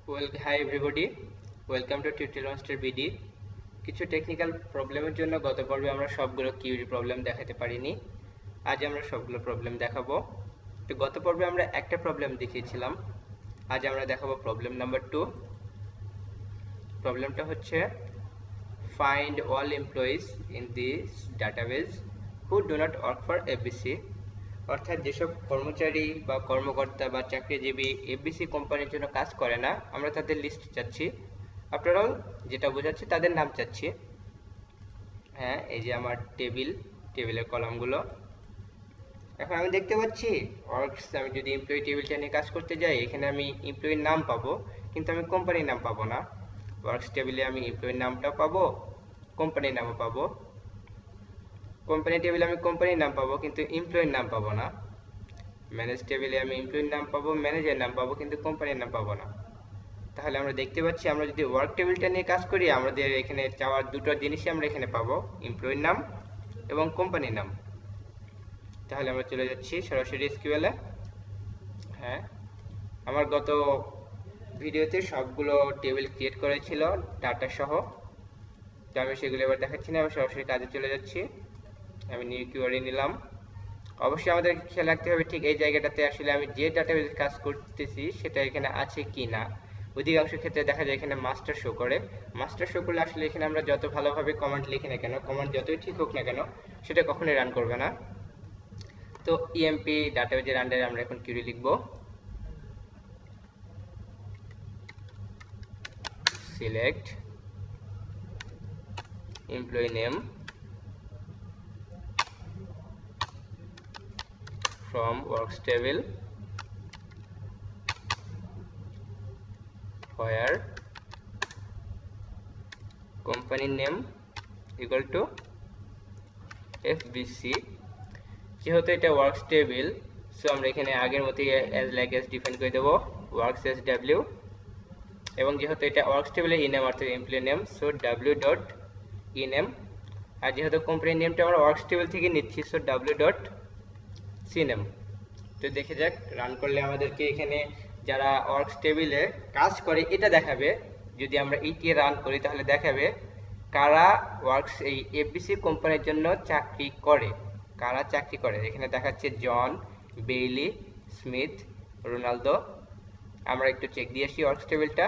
Hi everybody, welcome to Tutorial Master BD। কিছু technical প্রবলেমের জন্য গত পর্বে আমরা সবগুলো কিউরি প্রবলেম দেখাতে পারিনি। আজ আমরা সবগুলো প্রবলেম দেখাবো। তো গত পর্বে আমরা একটা প্রবলেম দেখিয়েছিলাম, আজ আমরা দেখাবো প্রবলেম নাম্বার 2। প্রবলেমটা হচ্ছে find all employees in this database who do not work for FBC। অর্থাৎ যেসব কর্মচারী বা কর্মকর্তা বা চাকরিজীবী এফবিসি কোম্পানির জন্য কাজ করে না, আমরা তাদের লিস্ট চাচ্ছি। আফটার অল যেটা বোঝাচ্ছে তাদের নাম চাচ্ছি। হ্যাঁ, এই যে আমার টেবিলের কলামগুলো। এখন আমি দেখতে পাচ্ছি ওয়ার্কস, আমি যদি এমপ্লয়ি টেবিলটা নিয়ে কাজ করতে যাই, এখানে আমি এমপ্লয়ির নাম পাবো, কিন্তু আমি কোম্পানির নাম পাবো না। ওয়ার্কস টেবিলে আমি এমপ্লয়ির নামটা পাবো, কোম্পানির নামও পাবো। কোম্পানি টেবিলে আমি কোম্পানির নাম পাবো, কিন্তু এমপ্লয়ির নাম পাবো না। ম্যানেজ টেবিলে আমি এমপ্লয়ির নাম পাবো, ম্যানেজারের নাম পাবো, কিন্তু কোম্পানির নাম পাবো না। তাহলে আমরা দেখতে পাচ্ছি আমরা যদি ওয়ার্ক টেবিলটা নিয়ে কাজ করি, আমাদের এখানে চাওয়ার দুটো জিনিসই আমরা এখানে পাবো, এমপ্লয়ির নাম এবং কোম্পানির নাম। তাহলে আমরা চলে যাচ্ছি সরাসরি এসকিউএল-এ। হ্যাঁ, আমার গত ভিডিওতে সবগুলো টেবিল ক্রিয়েট করেছিল ডাটা সহ, তো আমি সেগুলো এবার দেখাচ্ছি না, আমি সরাসরি কাজে চলে যাচ্ছি। আমি নিউ কিউয়ারি নিলাম। অবশ্যই আমাদের খেয়াল রাখতে হবে ঠিক এই জায়গাটাতে আসলে আমি যে ডাটাবেজে কাজ করতেছি সেটা এখানে আছে কি না। অধিকাংশ ক্ষেত্রে দেখা যায় এখানে মাস্টার শো করে। মাস্টার শো করলে আসলে এখানে আমরা যত ভালোভাবে কমান্ড লিখি না কেন, কমান্ড যতই ঠিক হোক না কেন, সেটা কখনোই রান করবে না। তো ইএমপি ডাটাবেজের আন্ডারে আমরা এখন কিউরি লিখব। Select employee name from works table where company name equal to FBC। যেহেতু এটা ওয়ার্কস টেবিল, সো আমরা এখানে আগের মতোই as like as ডিফাইন করে দেব works as w, এবং যেহেতু এটা ওয়ার্কস টেবিলের ইনেম অর্থাৎ employee name, so w dot ename. আর যেহেতু কোম্পানি নেমটা আমরা ওয়ার্কস টেবিল থেকে নিচ্ছি, সো w ডট সিনেম। তো দেখে যাক, রান করলে আমাদেরকে এখানে যারা ওয়ার্কস টেবিলে কাজ করে এটা দেখাবে। যদি আমরা এইটি রান করি তাহলে দেখাবে কারা ওয়ার্কস এই এফবিসি কোম্পানির জন্য চাকরি করে, কারা চাকরি করে। এখানে দেখাচ্ছে জন, বেইলি, স্মিথ, রোনালদো। আমরা একটু চেক দিয়ে আসি ওয়ার্কস টেবিলটা।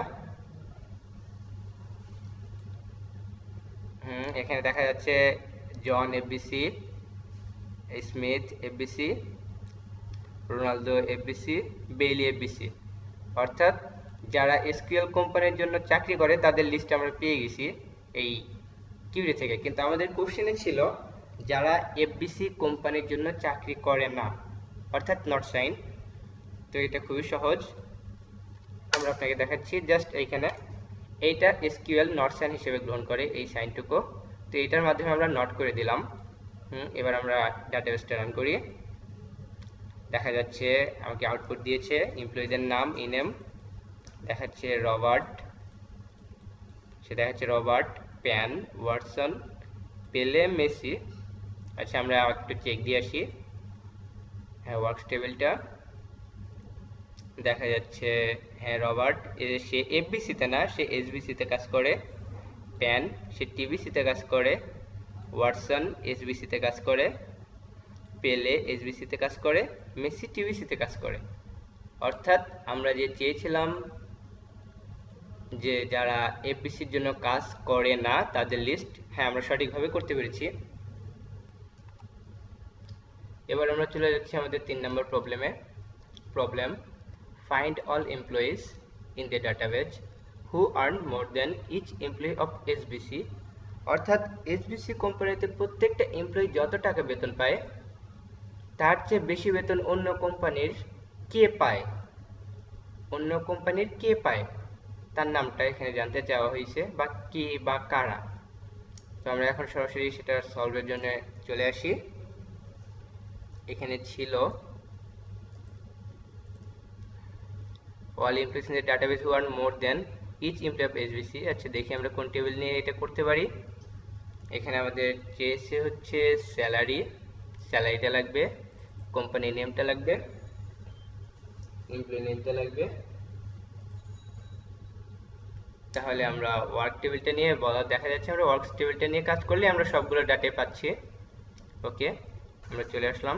এখানে দেখা যাচ্ছে John FBC, Smith FBC, Ronaldo FBC, Bailey FBC. অর্থাৎ যারা এসকিউএল কোম্পানির জন্য চাকরি করে তাদের লিস্ট আমরা পেয়ে গেছি এই কিউরি থেকে। কিন্তু আমাদের কোশ্চেনে ছিল যারা এফবিসি কোম্পানির জন্য চাকরি করে না, অর্থাৎ নট সাইন। তো এটা খুবই সহজ, আমরা আপনাকে দেখাচ্ছি। জাস্ট এইখানে এইটা এসকিউএল নট সাইন হিসেবে গ্রহণ করে এই সাইনটুকু, তো এটার মাধ্যমে আমরা নট করে দিলাম। এবার আমরা ডাটাবেসটা রান করি। দেখা যাচ্ছে আমাকে আউটপুট দিয়েছে এমপ্লয়িদের নাম ইনেম, দেখাচ্ছে রবার্ট, সে দেখাচ্ছে রবার্ট, প্যান, ওয়াটসন, পেলে, মেসি। আচ্ছা, আমরা একটু চেক দিয়ে আসি। হ্যাঁ, ওয়ার্কস টেবিলটা দেখা যাচ্ছে, হ্যাঁ রবার্ট সে এফবিসিতে না, সে এসবিসিতে কাজ করে। প্যান সে টিবিসিতে কাজ করে। ওয়াটসন এসবিসিতে কাজ করে। পেলে এসবিসিতে কাজ করে। মেসি টিবিসিতে কাজ করে। অর্থাৎ আমরা যে চেয়েছিলাম যে যারা এফবিসির জন্য কাজ করে না তাদের লিস্ট, হ্যাঁ আমরা সঠিকভাবে করতে পেরেছি। এবার আমরা চলে যাচ্ছি আমাদের 3 নম্বর প্রবলেমে। Problem find all employees in the database who earn more than each employee of SBC. অর্থাৎ এসবিসি কোম্পানিতে প্রত্যেকটা এমপ্লয়ি যত টাকা বেতন পায় তার চেয়ে বেশি বেতন অন্য কোম্পানির কে পায়, অন্য কোম্পানির কে পায় তার নামটা এখানে জানতে চাওয়া হয়েছে, বা কে বা কারা। তো আমরা এখন সরাসরি সেটা সলভের জন্য চলে আসি। এখানে ছিল all employees in the database who earn more than each employee of SBC। আচ্ছা, দেখি আমরা কোন টেবিল নিয়ে এটা করতে পারি। এখানে আমাদের চেয়েছে হচ্ছে স্যালারি, স্যালারিটা লাগবে, কোম্পানি নেমটা লাগবে, এমপ্লয়ি নেমটা লাগবে, তাহলে আমরা ওয়ার্ক টেবিলটা নিয়ে দেখা যাচ্ছে আমরা ওয়ার্ক টেবিলটা নিয়ে কাজ করলে আমরা সবগুলো ডাটাই পাচ্ছি। ওকে, আমরা চলে আসলাম।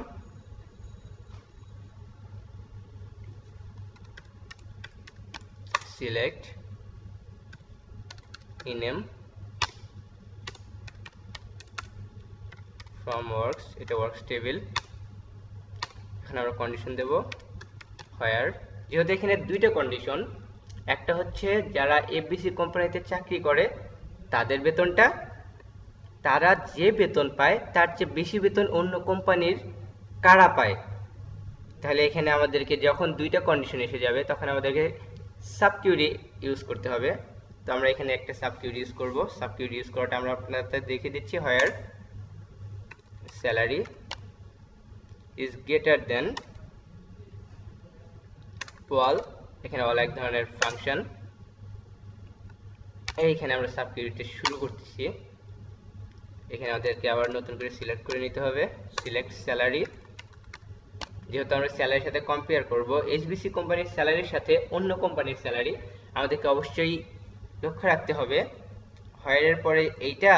সিলেক্ট ইনেম ফ্রম ওয়ার্কস, এটা ওয়ার্কস টেবিল। এখানে আমরা কন্ডিশন দেব হোয়ার, যেহেতু এখানে দুইটা কন্ডিশন, একটা হচ্ছে যারা এফবিসি কোম্পানিতে চাকরি করে তাদের বেতনটা, তারা যে বেতন পায় তার চেয়ে বেশি বেতন অন্য কোম্পানির কারা পায়। তাহলে এখানে আমাদেরকে যখন দুইটা কন্ডিশন এসে যাবে তখন আমাদেরকে সাবকিউরি ইউজ করতে হবে। তো আমরা এখানে একটা সাবকিউরি ইউজ করব। সাবকিউরি ইউজ করাটা আমরা আপনাদের দেখিয়ে দিচ্ছি। Where salary is greater than all, এখানে ওয়াল এক ধরনের ফাংশন। এইখানে আমরা সাবকিউরিতে শুরু করতেছি। এখানে আমাদেরকে আবার নতুন করে সিলেক্ট করে নিতে হবে। সিলেক্ট স্যালারি, যেহেতু আমরা স্যালারির সাথে কম্পেয়ার করব, এইচবিসি কোম্পানির স্যালারির সাথে অন্য কোম্পানির স্যালারি, আমাদেরকে অবশ্যই লক্ষ্য রাখতে হবে হোয়ারের পরে এইটা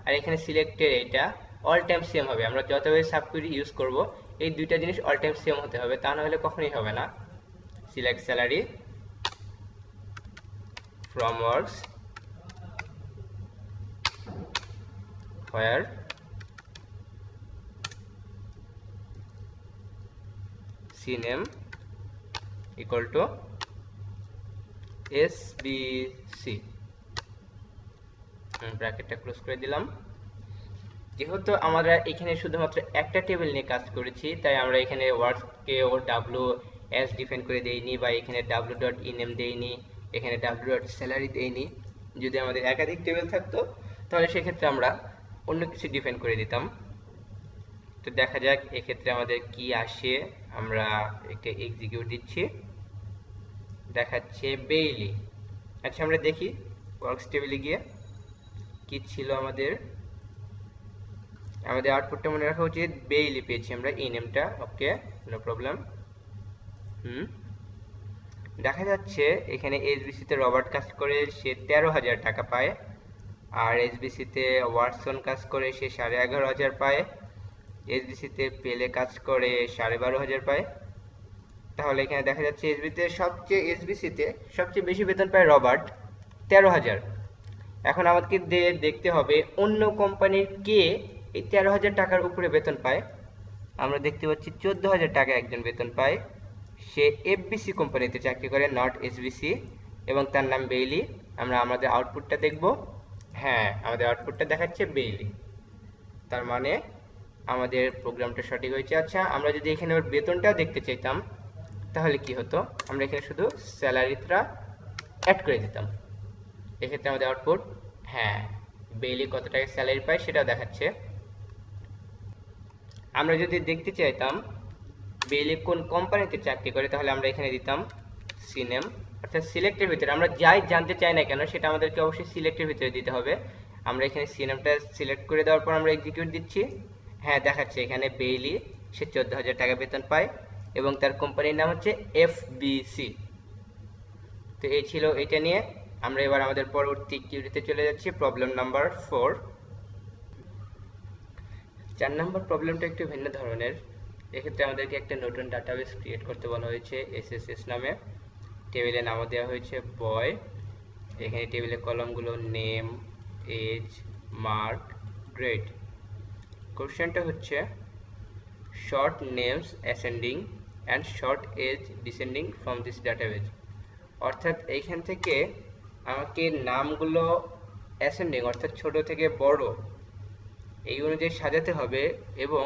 আর এখানে সিলেক্টের এইটা অল টাইম সেম হবে। আমরা যতভাবে সাবকিউরি ইউজ করব এই দুইটা জিনিস অল টাইম সেম হতে হবে, তা না হলে কখনোই হবে না। Select salary from works where cname equal to SBC, ব্র্যাকেটটা ক্লোজ করে দিলাম। যেহেতু আমরা এখানে শুধুমাত্র একটা টেবিল নিয়ে কাজ করেছি, তাই আমরা এখানে ওয়ার্ককে ও WS ডিফাইন করে দেইনি, বা এখানে w.ename দেইনি, এখানে w.salary দেইনি। যদি আমাদের একাধিক টেবিল থাকতো তাহলে সেক্ষেত্রে আমরা অন্য কিছু ডিফাইন করে দিতাম। তো দেখা যাক এক্ষেত্রে আমাদের কি আসে। আমরা একটা এক্সিকিউট দিচ্ছি, দেখাচ্ছে বেইলি। আচ্ছা, আমরা দেখি ওয়ার্কস টেবিলে গিয়ে কি ছিল আমাদের আউটপুটটা মনে রাখা উচিত। বেইলি পেয়েছি আমরা এই নেমটা। ওকে, নো প্রবলেম। দেখা যাচ্ছে এখানে এইচবিসিতে রবার্ট কাজ করে সে 13,000 টাকা পায়, আর এইচবিসিতে ওয়াটসন কাজ করে সে 11,500 পায়, এইচবিসিতে পেলে কাজ করে 12,500 পায়। তাহলে এখানে দেখা যাচ্ছে এইচবিসিতে সবচেয়ে বেশি বেতন পায় রবার্ট, 13,000। এখন আমাদেরকে দেখতে হবে অন্য কোম্পানির কে এই 13,000 টাকার উপরে বেতন পায়। আমরা দেখতে পাচ্ছি 14,000 টাকা একজন বেতন পায়, সে এফবিসি কোম্পানিতে চাকরি করে, নট এইচবিসি, এবং তার নাম বেইলি। আমরা আমাদের আউটপুটটা দেখব। হ্যাঁ, আমাদের আউটপুটটা দেখাচ্ছে বেইলি, তার মানে আমাদের প্রোগ্রামটা সঠিক হয়েছে। আচ্ছা, আমরা যদি এখানে ওর বেতনটাও দেখতে চাইতাম তাহলে কি হতো, আমরা এখানে শুধু স্যালারিটা অ্যাড করে দিতাম। এক্ষেত্রে আমাদের আউটপুট, হ্যাঁ, বেইলি কত টাকা স্যালারি পায় সেটাও দেখাচ্ছে। আমরা যদি দেখতে চাইতাম বেইলি কোন কোম্পানিতে চাকরি করে তাহলে আমরা এখানে দিতাম সিনেম, অর্থাৎ সিলেক্টের ভিতরে আমরা যাই জানতে চাই না কেন সেটা আমাদেরকে অবশ্যই সিলেক্টের ভিতরে দিতে হবে। আমরা এখানে সিনেমটা সিলেক্ট করে দেওয়ার পর আমরা এক্সিকিউট দিচ্ছি। হ্যাঁ, দেখাচ্ছে এখানে বেইলি সে 14,000 টাকা বেতন পায় এবং তার কোম্পানির নাম হচ্ছে এফবিসি। তো এই ছিল এটা নিয়ে। আমরা এবার আমাদের পরবর্তী কিউরিতে চলে যাচ্ছি, প্রবলেম নাম্বার 4। 4 নম্বর প্রবলেমটা একটু ভিন্ন ধরনের। এক্ষেত্রে আমাদেরকে একটা নতুন ডাটাবেস ক্রিয়েট করতে বলা হয়েছে এসএসএস নামে। টেবিলে নাম দেওয়া হয়েছে বয়। এখানে টেবিলের কলামগুলো নেম, এজ, মার্ক, গ্রেড। কোশ্চেনটা হচ্ছে sort names ascending and sort age descending from this database. অর্থাৎ এইখান থেকে আমাকে নামগুলো অ্যাসেন্ডিং অর্থাৎ ছোট থেকে বড় এই অনুযায়ী সাজাতে হবে এবং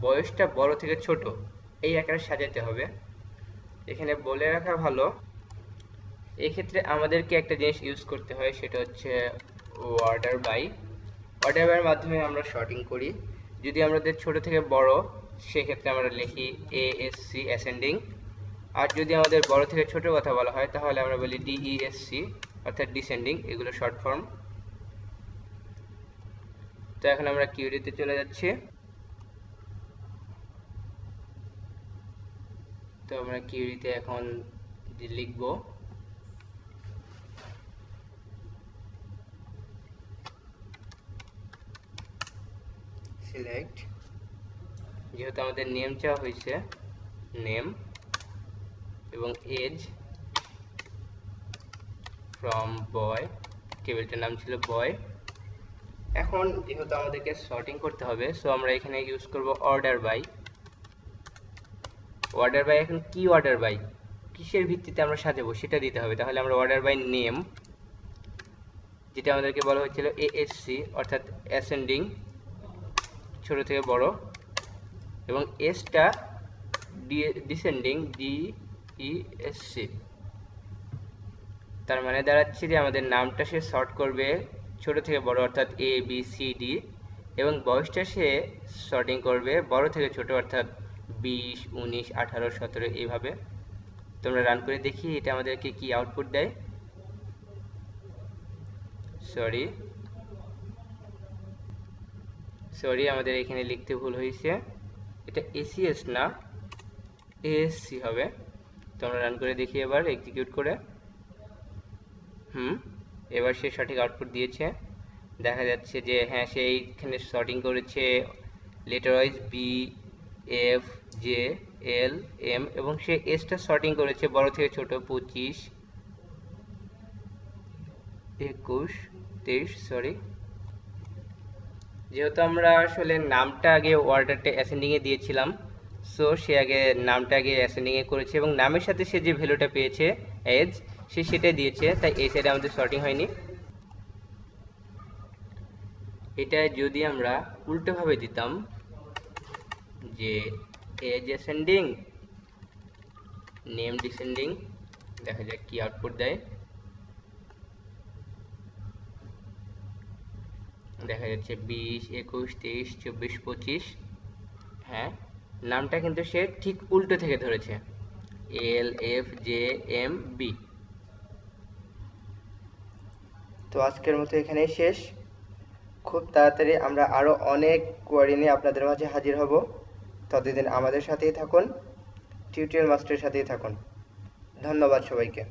বয়সটা বড় থেকে ছোট এই আকারে সাজাতে হবে। এখানে বলে রাখা ভালো, এক্ষেত্রে আমাদেরকে একটা জিনিস ইউজ করতে হয়, সেটা হচ্ছে অর্ডার বাই। অর্ডার বাইয়ের মাধ্যমে আমরা শর্টিং করি। যদি আমাদের ছোট থেকে বড় সেক্ষেত্রে আমরা লিখি এএসসি অ্যাসেন্ডিং, আর যদি আমাদের বড় থেকে ছোট কথা বলা হয় তাহলে আমরা বলি ডিইএসসি অর্থাৎ ডিসেন্ডিং। এগুলো শর্ট ফর্ম। তো এখন আমরা কিউরিতে চলে যাচ্ছি। তো আমরা কিউরিতে এখন লিখব সিলেক্ট, যেহেতু আমাদের নেম চাওয়া হয়েছে, নেম এবং এজ ফ্রম বয়, টেবিলটার নাম ছিল বয়। এখন যেহেতু আমাদেরকে সর্টিং করতে হবে, সো আমরা এখানে ইউজ করব অর্ডার বাই। অর্ডার বাই, এখন কি অর্ডার বাই, কিসের ভিত্তিতে আমরা সাজাবো সেটা দিতে হবে। তাহলে আমরা অর্ডার বাই নেম, যেটা আমাদেরকে বলা হয়েছিল এএসসি, অর্থাৎ অ্যাসেন্ডিং, ছোট থেকে বড়, এবং এসটা ডিসেন্ডিং, ডিইএসসি। তার মানে দাঁড়াচ্ছে যে আমাদের নামটা সে সর্ট করবে ছোট থেকে বড়, অর্থাৎ এ বি সি ডি, এবং বয়সটা সে সর্টিং করবে বড় থেকে ছোট, অর্থাৎ 20, 19, 18, 17 এইভাবে। তোমরা রান করে দেখি এটা আমাদেরকে কি আউটপুট দেয়। সরি, আমাদের এখানে লিখতে ভুল হয়েছে, এটা এসিএস না, এএসসি হবে। তোমরা রান করে দেখি এবার এক্সিকিউট করে। এবার সে সঠিক আউটপুট দিয়েছে। দেখা যাচ্ছে যে হ্যাঁ, সে এইখানে সর্টিং করেছে letter wise B, F, J, L, M, এবং সে এসটা সর্টিং করেছে বড় থেকে ছোট, 25, 21, 23। সরি, যেহেতু আমরা আসলে নামটা আগে অর্ডারটা অ্যাসেন্ডিং এ দিয়েছিলাম, সো সে আগে নামটা আগে অ্যাসেন্ডিং এ করেছে এবং নামের সাথে সে যে ভ্যালুটা পেয়েছে এজ, সে সেটাই দিয়েছে, তাই এই সাইডে আমাদের সর্টিং হয়নি। এটা যদি আমরা উল্টোভাবে দিতাম, যে এজ অ্যাসেন্ডিং, নেম ডিসেন্ডিং, দেখা যাক কি আউটপুট দেয়। দেখা যাচ্ছে 20, 21, 23, 24, 25। হ্যাঁ, নামটা কিন্তু সে ঠিক উল্টো থেকে ধরেছে, এল, এফ, জে, এম, বি। তো আজকের মতো এখানেই শেষ। খুব তাড়াতাড়ি আমরা আরও অনেক কোয়ারি নিয়ে আপনাদের মাঝে হাজির হব। ততদিন আমাদের সাথেই থাকুন, টিউটোরিয়াল মাস্টারের সাথেই থাকুন। ধন্যবাদ সবাইকে।